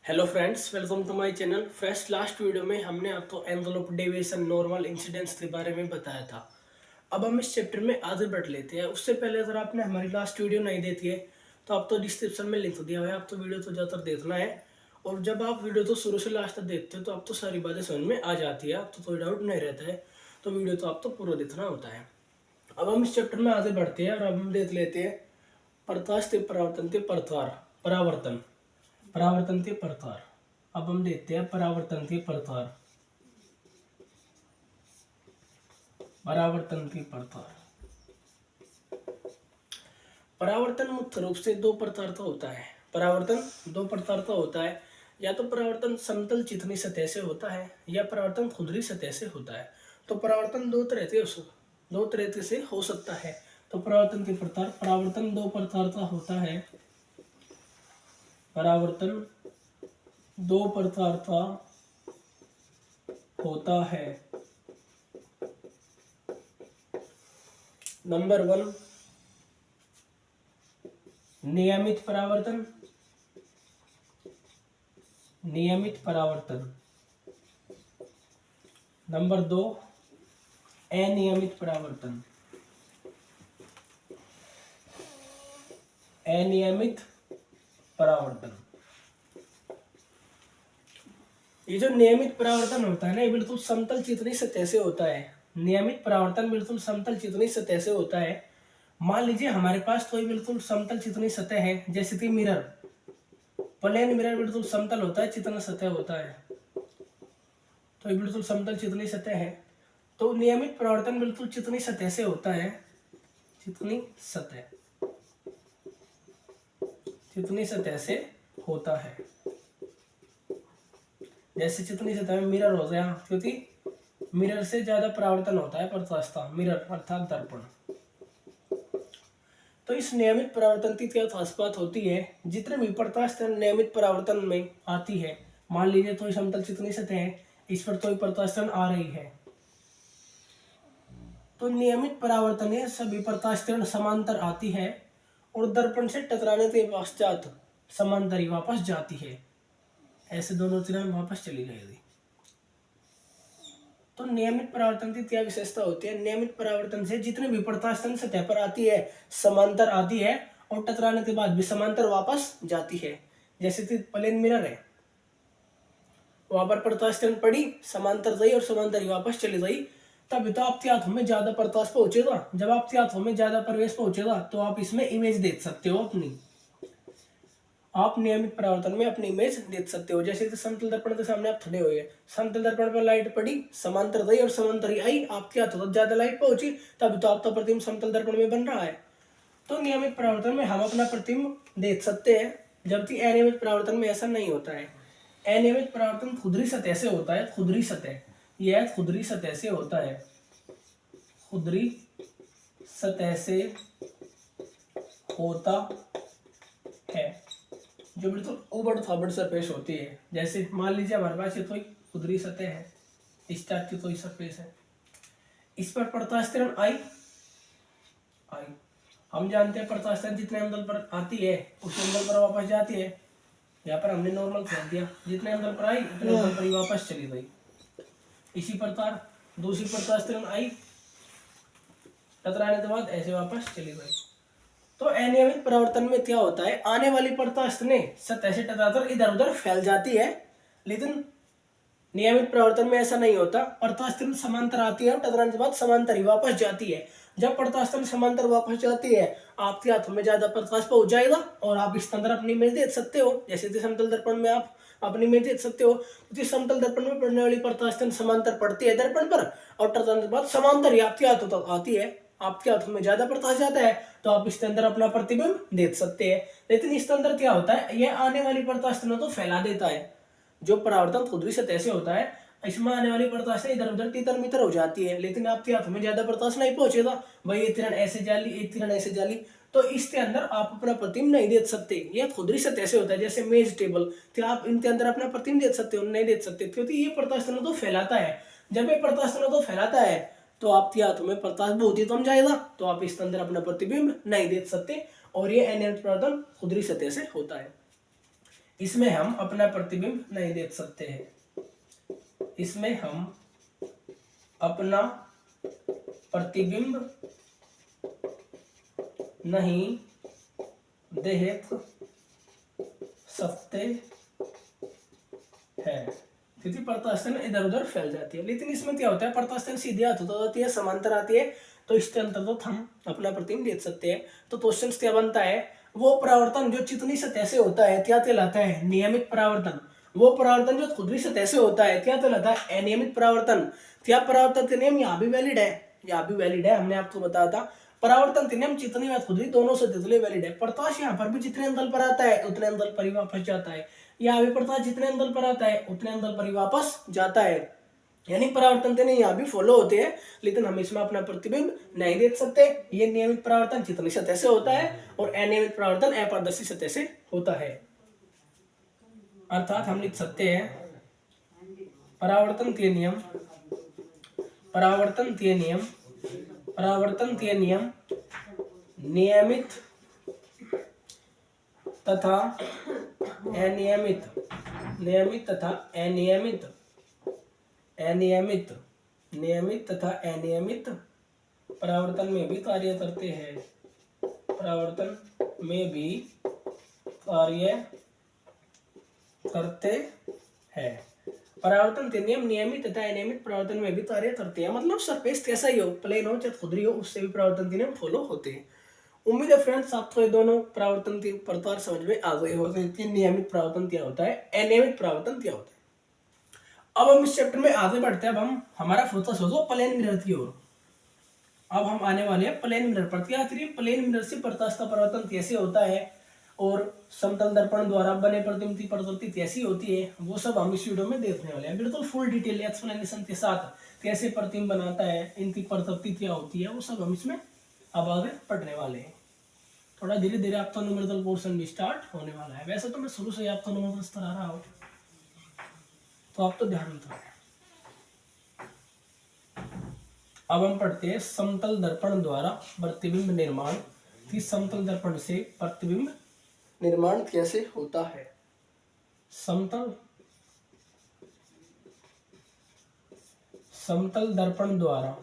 Hello friends, welcome to my channel. Friends, last video में हमने आपको angle of deviation normal incidence के बारे में बताया था। अब हम इस चैप्टर में आगे बढ़ लेते हैं। उससे पहले अगर आपने हमारी लास्ट वीडियो नहीं देखी है तो आप तो डिस्क्रिप्शन में लिंक दिया हुआ है, आप तो वीडियो तो ज़्यादातर देखना है। और जब आप वीडियो तो शुरू से लास्ट तक देखते हो तो आप तो सारी बातें समझ में आ जाती है, आप तो कोई डाउट नहीं रहता है। तो वीडियो तो आप तो पूरा देखना होता है। अब हम इस चैप्टर में आगे बढ़ते हैं और अब हम देख लेते हैं प्रकाश के परावर्तन के प्रकार। परावर्तन परावर्तन के प्रकार। अब हम देखते हैं परावर्तन के प्रकार। परावर्तन के प्रकार। परावर्तन मुख्य रूप से दो प्रकार का होता है। परावर्तन दो प्रकार का होता है। या तो परावर्तन समतल चिकनी सतह से होता है या परावर्तन खुरदरी सतह से होता है। तो परावर्तन दो तरह से हो सकता है। तो परावर्तन के प्रकार। परावर्तन दो प्रकार का होता है। परावर्तन दो प्रकार का होता है। नंबर 1, नियमित परावर्तन। नियमित परावर्तन। नंबर 2, अनियमित परावर्तन। अनियमित परावर्तन। ये जो नियमित परावर्तन होता है ना, ये बिल्कुल समतल चिकनी सतह से होता है। नियमित परावर्तन बिल्कुल समतल चिकनी सतह से होता है। मान लीजिए हमारे पास कोई बिल्कुल समतल चिकनी सतह है, जैसे कि मिरर। प्लेन मिरर बिल्कुल समतल होता है, चिकना सतह होता है। तो ये बिल्कुल समतल चिकनी सतह है। तो नियमित परावर्तन बिल्कुल चिकनी सतह से होता है। चिकनी सतह। चिकनी सतह से होता है। जैसे चिकनी सतह में मिरर हो गया, क्योंकि मिरर से ज्यादा परावर्तन होता है प्रकाश का। मिरर अर्थात दर्पण। तो इस नियमित परावर्तन की क्या खास बात होती है? जितने भी प्रकाश नियमित परावर्तन में आती है, मान लीजिए तो समतल चिकनी सतह है, इस पर कोई प्रकाश आ रही है, तो नियमित परावर्तन है सभी प्रकाश किरण समांतर आती है और दर्पण से टकराने के पश्चात समांतर ही वापस जाती है। ऐसे दोनों किरण वापस चली जाएगी। तो नियमित परावर्तन की क्या विशेषता होती है? नियमित परावर्तन से जितने भी प्रकाश किरण सतह पर आती है समांतर आती है और टकराने के बाद भी समांतर वापस जाती है। जैसे कि प्लेन मिरर है, वहां पर प्रकाश किरण पड़ी, समांतर गई और समांतर ही वापस चली गई, तब तो आपके हाथों में ज्यादा प्रकाश पहुंचेगा। जब आपके हाथों में ज्यादा प्रवेश पहुंचेगा तो आप इसमें इमेज देख सकते हो अपनी। आप नियमित परावर्तन में अपनी इमेज देख सकते हो। जैसे समतल दर्पण के सामने आप खड़े हुए, समतल दर्पण पर लाइट पड़ी, समांतर गई और समांतर ही आई, आपके हाथों तक ज्यादा लाइट पहुंची, तब तो आपका प्रतिबिंब समतल दर्पण में बन रहा है। तो नियमित परावर्तन में हम अपना प्रतिबिंब देख सकते हैं, जबकि अनियमित परावर्तन में ऐसा नहीं होता है। अनियमित परावर्तन खुरदरी सतह से होता है। खुरदरी सतह, यह खुरदरी सतह से होता है। खुरदरी सतह से होता है, जो बिल्कुल उबड़ खाबड़ सरफेस होती है। जैसे मान लीजिए हमारे पास ये कोई खुरदरी सतह है, इस टाइप की कोई सरफेस है, इस पर प्रकाश किरण आई। हम जानते हैं प्रकाश किरण जितने एंगल पर आती है उस एंगल पर वापस जाती है। यहाँ पर हमने नॉर्मल फेंक दिया, जितने एंगल पर आई उतने एंगल पर ही वापस चली गई। इसी प्रकार दूसरी प्रकाश किरण आई, टकराने के बाद ऐसे वापस चली गई। तो अनियमित परावर्तन में क्या होता है? आने वाली प्रकाश किरणें सतह से टकराकर इधर उधर फैल जाती है, लेकिन नियमित परावर्तन में ऐसा नहीं होता। प्रकाश किरण समांतर आती है और टकराने के बाद समांतर ही वापस जाती है। जब प्रकाश किरण समांतर वापस जाती है, आपके हाथों में ज्यादा प्रकाश पहुंच जाएगा और आप इसके अंदर अपनी इमेज देख सकते हो। जैसे कि समतल दर्पण में आप अपनी इमेज देख सकते हो, क्योंकि समतल दर्पण में पड़ने वाली प्रकाश किरण समांतर पड़ती है दर्पण पर और टकराने के बाद समांतर ही आपके हाथों तक आती है। आपके हाथों में ज्यादा प्रकाश जाता है तो आप इसके अंदर अपना प्रतिबिंब देख सकते हैं। लेकिन इसके अंदर क्या होता है? यह आने वाली प्रकाश किरणों को फैला देता है। जो परावर्तन खुरदरी सतह से होता है, इसमें आने वाली प्रकाश इधर उधर तितर मितर हो जाती है, लेकिन आपके हाथों में ज्यादा प्रकाश नहीं पहुंचेगा। भाई एक किरण ऐसे जाली, एक किरण ऐसे जाली, तो इसके अंदर आप अपना प्रतिबिंब नहीं देख सकते। यह खुरदरी सतह से होता है। जैसे मेज टेबल, क्या आप इनके अंदर अपना प्रतिबिंब देख सकते हो? नहीं देख सकते, क्योंकि ये प्रकाश किरणों को फैलाता है। जब ये प्रकाश किरणों को फैलाता है तो आपके हाथों में प्रकाश बहुत ही कम जाएगा, तो आप इसके अंदर अपना प्रतिबिंब नहीं देख सकते। और ये अनियमित परावर्तन खुरदरी सतह से होता है। इसमें हम अपना प्रतिबिंब नहीं देख सकते हैं, इसमें हम अपना प्रतिबिंब नहीं देख सकते हैं, क्योंकि प्रत्यास्थान इधर उधर फैल जाती है। लेकिन इसमें क्या होता है, प्रत्यास्थान सीधे हाथ होती है, समांतर आती है, तो इसके अंतर्गत हम अपना प्रतिबिंब देख सकते हैं। तो क्वेश्चन क्या बनता है, वो परावर्तन जो चितनी सतह से होता है क्या कहलाता है, नियमित परावर्तन। वो परावर्तन जो खुदरी सतह से होता है क्या कहलाता है, अनियमित परावर्तन। क्या परावर्तन के नियम यहाँ भी वैलिड है, यहाँ भी वैलिड है, हमने आपको बताया था। परावर्तन के नियम चितनी व खुदरी दोनों सतह के लिए वैलिड है। प्रकाश यहाँ पर भी जितने अंतल पर आता है उतने अंतल पर ही वापस जाता है, यहाँ भी प्रकाश जितने अंतल पर आता है उतने अंतल पर ही वापस जाता है। यानी परावर्तन तो नहीं यहाँ भी फॉलो होते हैं, लेकिन हम इसमें अपना प्रतिबिंब नहीं देख सकते। ये नियमित परावर्तन चितनी सतह से होता है और अनियमित परावर्तन अपारदर्शी सतह से होता है। अर्थात हम लिख सकते हैं परावर्तन के नियम, परावर्तन के नियम, परावर्तन के नियम नियमित तथा अनियमित, नियमित तथा अनियमित, अनियमित, नियमित तथा अनियमित परावर्तन में भी कार्य करते हैं, परावर्तन में भी कार्य करते हैं। परावर्तन के नियम नियमित तथा अनियमित परावर्तन में भी कार्य करते हैं, मतलब सरफेस कैसा ही हो, प्लेन हो चाहे खुदरी हो, उससे भी परावर्तन के नियम फॉलो होते हैं। उम्मीद है फ्रेंड्स आपको ये दोनों परावर्तन के प्रकार समझ में आ गए होंगे कि नियमित परावर्तन क्या होता है, अनियमित परावर्तन क्या होता है। अब हम इस चैप्टर में आगे बढ़ते हैं। अब हम हमारा फोकस होगा प्लेन मिरर की ओर। अब हम आने वाले हैं प्लेन मिरर पर। क्या प्लेन मिरर से प्रकाश का परावर्तन कैसे होता है और समतल दर्पण द्वारा बने प्रतिबिंब की प्रकृति कैसी होती है, वो सब हम इस वीडियो में देखने वाले हैं, बिल्कुल फुल डिटेल एक्सप्लेनेशन के साथ। कैसे प्रतिबिंब बनाता है, इनकी प्रकृति क्या होती है, वो सब हम इसमें अब आगे पढ़ने वाले हैं। थोड़ा धीरे धीरे आपका न्यूमेरिकल पोर्शन भी स्टार्ट होने वाला है। वैसे तो मैं शुरू से आपका न्यूमेरिकल करा रहा हूँ, तो आप तो ध्यान रखें। अब हम पढ़ते हैं समतल दर्पण द्वारा प्रतिबिंब निर्माण कि समतल दर्पण से प्रतिबिंब निर्माण कैसे होता है। समतल दर्पण द्वारा,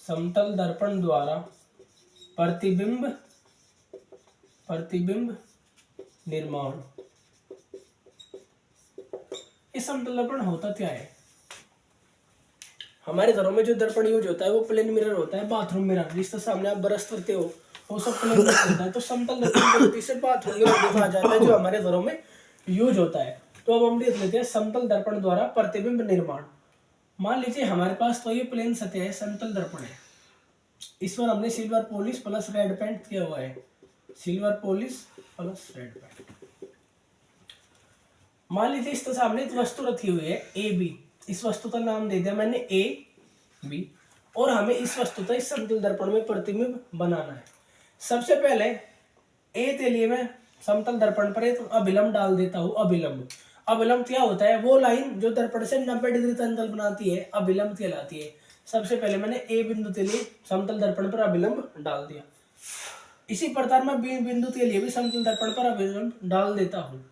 समतल दर्पण द्वारा प्रतिबिंब निर्माण। इस समतल दर्पण होता क्या है, हमारे घरों में जो दर्पण यूज होता है वो प्लेन मिरर होता है, बाथरूम मिरर जिसके सामने आप ब्रश करते हो वो सब प्लेन मिरर होता है। तो समतल दर्पण से बाथरूम मिरर देखा जाता है जो हमारे घरों में यूज होता है। तो अब हम देख लेते हैं समतल दर्पण द्वारा प्रतिबिंब निर्माण। मान लीजिए हमारे पास तो ये प्लेन सतह है, समतल दर्पण है, इस पर हमने silver polish plus red paint किया हुआ है, silver polish plus red paint. मान लीजिए इसके सामने एक वस्तु रखी हुई है ए बी, इस वस्तु का नाम दे दिया मैंने ए बी, और हमें इस वस्तु का इस समतल दर्पण में प्रतिबिंब बनाना है। सबसे पहले ए के लिए मैं समतल दर्पण पर एक अभिलंब डाल देता हूँ। अभिलंब, अभिलंब क्या होता है, वो लाइन जो दर्पण से 90 डिग्री का अंतल बनाती है, अभिलंब कहलाती है। सबसे पहले मैंने ए बिंदु के लिए समतल दर्पण पर अभिलंब डाल दिया। इसी प्रकार मैं बी बिंदु के लिए भी समतल दर्पण पर अभिलंब डाल देता हूँ।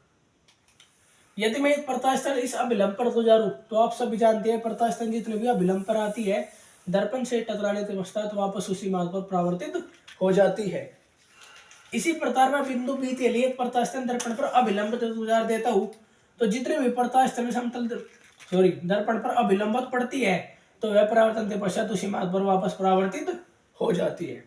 यदि मैं एक प्रकाश स्थल इस अभिलंब पर गुजारूं तो आप सभी जानते हैं प्रकाश स्थल जितने भी अभिलंब पर आती है दर्पण से टकराने के पश्चात वापस उसी मार्ग पर परावर्तित हो जाती है। इसी प्रकार मैं बिंदु बी के लिए प्रकाश स्थल दर्पण पर अभिलंब गुजार देता हूँ, तो जितने भी प्रकाश स्थल समतल दर्पण पर अभिलंबत पड़ती है तो वह परावर्तन के पश्चात उसी मार्ग पर वापस परावर्तित हो जाती है।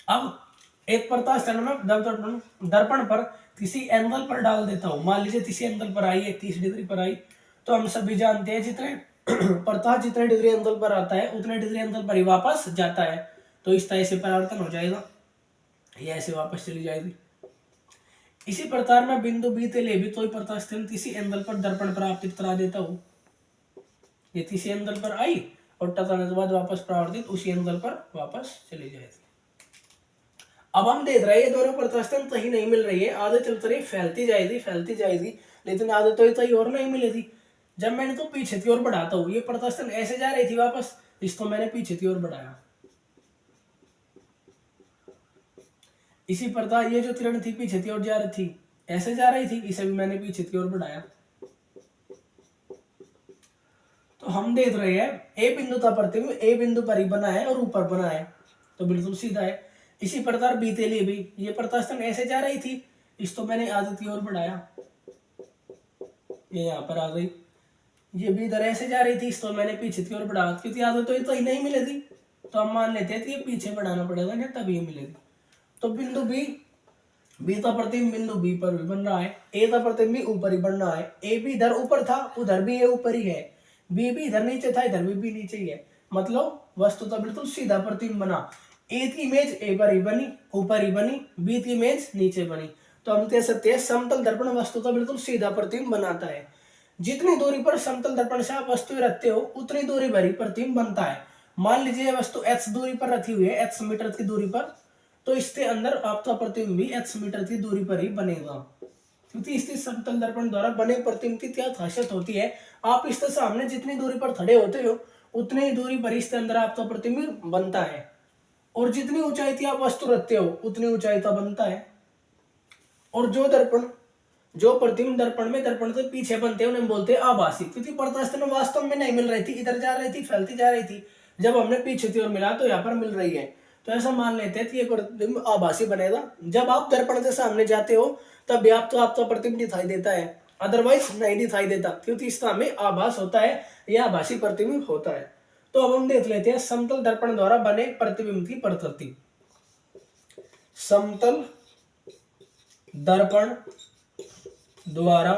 अब एक प्रकाश स्थल में दर्पण पर किसी एंगल पर डाल देता हूँ, मान लीजिए किसी एंगल पर आई है 30 डिग्री पर आई, तो हम सभी जानते हैं जितने प्रकाश जितने डिग्री एंगल पर आता है उतने डिग्री एंगल पर ही वापस जाता है, तो इस तरह से परावर्तन हो जाएगा, ये ऐसे वापस चली जाएगी। इसी प्रकार मैं बिंदु बी के लिए भी कोई प्रकाश स्थल किसी एंगल पर दर्पण परावर्तित करा देता हूँ, ये किसी एंगल पर आई और टकराने के बाद वापस परावर्तित उसी एंगल पर वापस चली जाएगी। अब हम देख रहे हैं दोनों प्रकाश कहीं नहीं मिल रही है, आगे चलते रही फैलती जाएगी, लेकिन आगे तो कहीं और नहीं मिलेगी। जब मैंने तो पीछे की ओर बढ़ाता हूँ, ये प्रकाश ऐसे जा रही थी वापस, इसको मैंने पीछे की ओर बढ़ाया। इसी प्रकार ये जो किरण थी पीछे की ओर जा रही थी, ऐसे जा रही थी, इसे भी मैंने पीछे की ओर बढ़ाया। तो हम देख रहे हैं ए बिंदु था प्रतिबिंब ए बिंदु पर ही बना है और ऊपर बना है, तो बिल्कुल सीधा है। इसी प्रकार बी के लिए भी ये प्रत्यास्थान ऐसे जा रही थी, इसको मैंने आगे की ओर बढ़ाया, ये यहाँ पर आ गई। ये भी इधर ऐसे जा रही थी, इसको मैंने पीछे की ओर बढ़ाया, क्योंकि आगे तो ये तो ही नहीं मिलेगी, तो हम मान लेते हैं कि ये पीछे बढ़ाना पड़ेगा ना, तभी ये मिलेगी। तो बिंदु बी, बी का प्रतिबिंब बिंदु बी पर भी बन रहा है, ए का प्रतिबिंब भी ऊपर ही बन रहा है। ए भी इधर ऊपर था, उधर भी ए ऊपर ही है। बी भी इधर नीचे था, इधर भी नीचे ही है। मतलब वस्तु तो बिल्कुल सीधा प्रतिबिंब बना। ए की इमेज ए पर ही बनी, ऊपर ही बनी, बी की इमेज नीचे बनी। तो हम कह सकते हैं समतल दर्पण वस्तु का बिल्कुल सीधा प्रतिबिंब बनाता है। जितनी दूरी पर समतल दर्पण से आप वस्तु रखते हो, उतनी दूरी पर ही प्रतिबिंब बनता है। मान लीजिए वस्तु x दूरी पर रखी हुई है, x मीटर की दूरी पर, तो इसके अंदर आपका प्रतिबिंब भी x मीटर की दूरी पर ही बनेगा, क्योंकि इसके समतल दर्पण द्वारा बने प्रतिबिंब की क्या खासियत होती है, आप इसके सामने जितनी दूरी पर खड़े होते हो, उतनी ही दूरी पर इसके अंदर आपका प्रतिबिंब बनता है, और जितनी ऊंचाई की आप वस्तु रखते हो, उतनी ऊंचाई का बनता है। और जो प्रतिबिंब दर्पण में दर्पण से पीछे बनते हैं, उन्हें बोलते हैं आभासी, क्योंकि प्रत्यास्थान वास्तव में नहीं मिल रही थी, इधर जा रही थी, फैलती जा रही थी। जब हमने पीछे की ओर मिला तो यहाँ पर मिल रही है, तो ऐसा मान लेते हैं कि ये प्रतिबिंब आभासी बनेगा। जब आप दर्पण के सामने जाते हो, तब भी आपका प्रतिबिंब दिखाई देता है, अदरवाइज नहीं दिखाई देता, क्योंकि इसका हमें आभास होता है, यह आभासी प्रतिबिंब होता है। तो अब हम देख लेते हैं समतल दर्पण द्वारा बने प्रतिबिंब की प्रकृति। समतल दर्पण द्वारा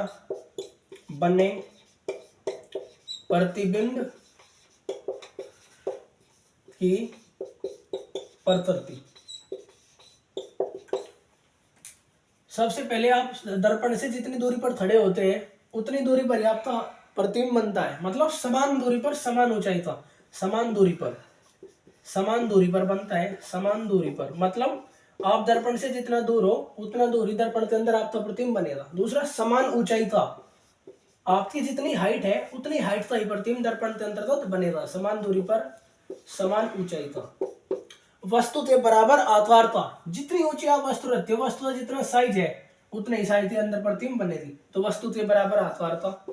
बने प्रतिबिंब की प्रकृति। सबसे पहले आप दर्पण से जितनी दूरी पर खड़े होते हैं, उतनी दूरी पर आपका प्रतिबिंब बनता है, मतलब समान दूरी पर समान ऊंचाई का, समान दूरी पर बनता है, समान दूरी पर, मतलब आप दर्पण से जितना दूर हो, उतना दूर ही दर्पण के अंदर आपका प्रतिबिंब बनेगा। दूसरा, समान ऊंचाई का, आपकी जितनी हाइट है उतनी हाइट का ही प्रतिबिंब दर्पण के अंतर्गत बनेगा, समान दूरी पर समान ऊंचाई का। वस्तु के बराबर आकार का, जितनी ऊंची आप वस्तु रखते हो, वस्तु का जितना साइज है, उतने ही साइज के अंदर प्रतिबिंब बनेगी। तो वस्तु के बराबर आकार का,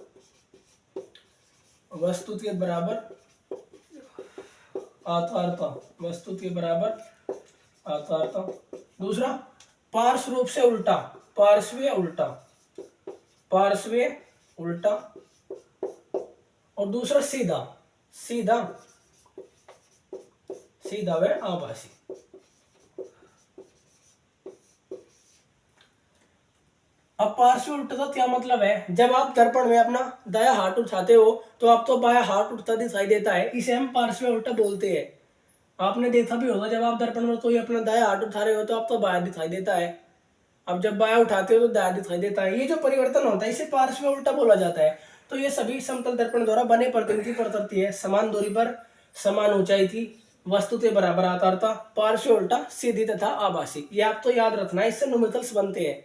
वस्तु के बराबर आकार का, वस्तु के बराबर आकार का। दूसरा, पार्श्व रूप से उल्टा, पार्श्व उल्टा। और दूसरा, सीधा व आभासी। अब पार्श्व उल्टा का क्या मतलब है? जब आप दर्पण में अपना दायां हाथ उठाते हो, तो आपको बायां हाथ उठता दिखाई देता है, इसे हम पार्श्व उल्टा बोलते हैं। आपने देखा भी होगा, जब आप दर्पण में कोई अपना दायां हाथ उठा रहे हो तो आपको बायां दिखाई देता है, अब जब बायां उठाते हो तो दायां दिखाई देता है। ये जो परिवर्तन होता है, इसे पार्श्व उल्टा बोला जाता है। तो ये सभी समतल दर्पण द्वारा बने प्रतिबिंब की प्रकृति है। समान दूरी पर समान ऊंचाई थी, वस्तु के बराबर आकार था, पार्श्व उल्टा, सीधी तथा आभासी। ये आपको याद रखना है, इससे न्यूमेरिकल्स बनते हैं।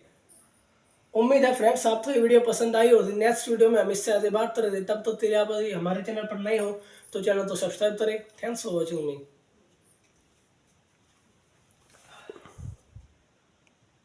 उम्मीद है फ्रेंड्स आपको ये वीडियो पसंद आई होगी। नेक्स्ट वीडियो में हम इससे आगे बात करेंगे। तब तक के लिए आप हमारे चैनल पर नए हो तो चैनल को सब्सक्राइब करें। Thanks for watching me.